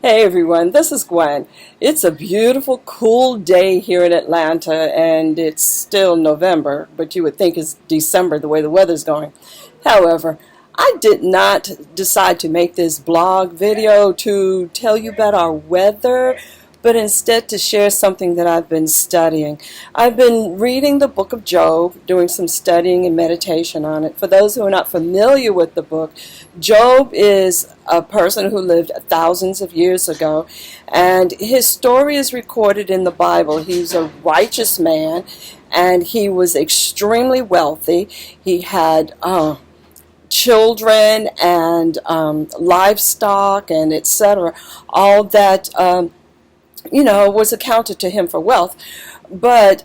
Hey everyone, this is Gwen. It's a beautiful, cool day here in Atlanta, and it's still November, but you would think it's December the way the weather's going. However, I did not decide to make this blog video to tell you about our weather, but instead to share something that I've been studying. I've been reading the book of Job, doing some studying and meditation on it. For those who are not familiar with the book, Job is a person who lived thousands of years ago, and his story is recorded in the Bible. He's a righteous man, and he was extremely wealthy. He had children and livestock and etc. All that was accounted to him for wealth. But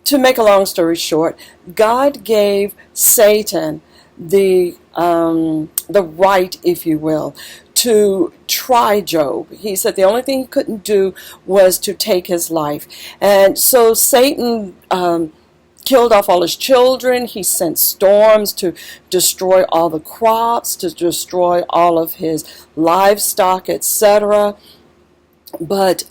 to make a long story short, God gave Satan the right, if you will, to try Job. He said the only thing he couldn't do was to take his life. And so Satan killed off all his children. He sent storms to destroy all the crops, to destroy all of his livestock, etc. But,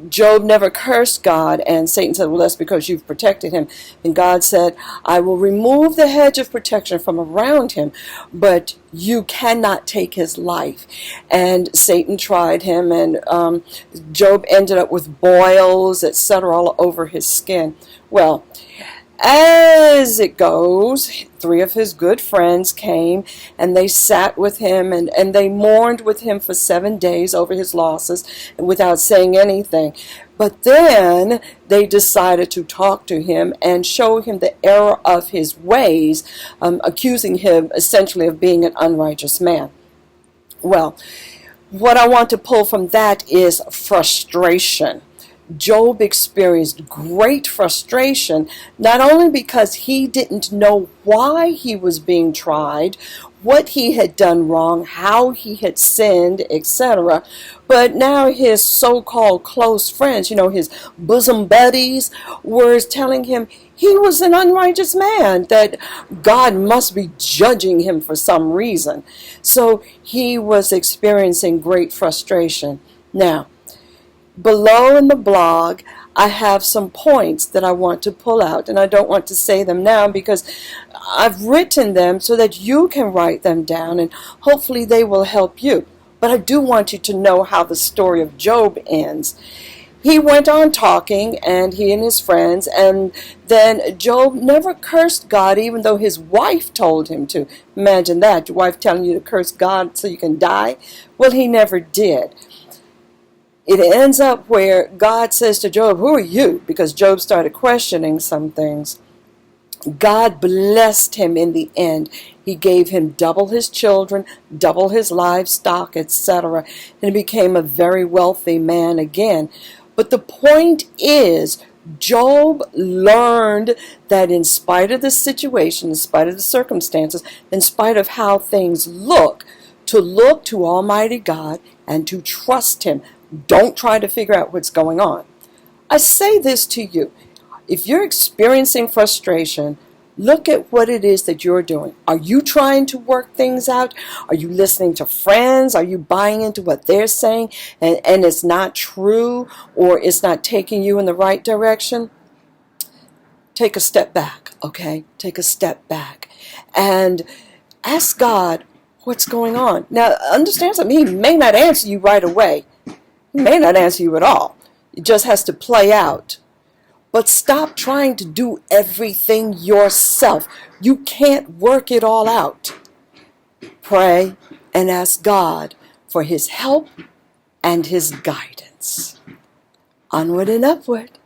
Job never cursed God, and Satan said, well, that's because you've protected him. And God said, I will remove the hedge of protection from around him, but you cannot take his life. And Satan tried him, and Job ended up with boils, etc., all over his skin. Well, as it goes, three of his good friends came and they sat with him and they mourned with him for 7 days over his losses without saying anything. But then they decided to talk to him and show him the error of his ways, accusing him essentially of being an unrighteous man. Well, what I want to pull from that is frustration. Job experienced great frustration, not only because he didn't know why he was being tried, what he had done wrong, how he had sinned, etc., but now his so-called close friends, his bosom buddies, were telling him he was an unrighteous man, that God must be judging him for some reason. So he was experiencing great frustration. Now, below in the blog, I have some points that I want to pull out, and I don't want to say them now because I've written them so that you can write them down, and hopefully they will help you. But I do want you to know how the story of Job ends. He went on talking, and he and his friends, and then Job never cursed God, even though his wife told him to. Imagine that, your wife telling you to curse God so you can die. Well, he never did. It ends up where God says to Job, who are you? Because Job started questioning some things. God blessed him in the end. He gave him double his children, double his livestock, etc. And he became a very wealthy man again. But the point is, Job learned that in spite of the situation, in spite of the circumstances, in spite of how things look to Almighty God and to trust Him. Don't try to figure out what's going on. I say this to you. If you're experiencing frustration, look at what it is that you're doing. Are you trying to work things out? Are you listening to friends? Are you buying into what they're saying and it's not true, or it's not taking you in the right direction? Take a step back, okay? Take a step back and ask God what's going on. Now, understand something. He may not answer you right away. He may not answer you at all. It just has to play out. But stop trying to do everything yourself. You can't work it all out. Pray and ask God for His help and His guidance. Onward and upward.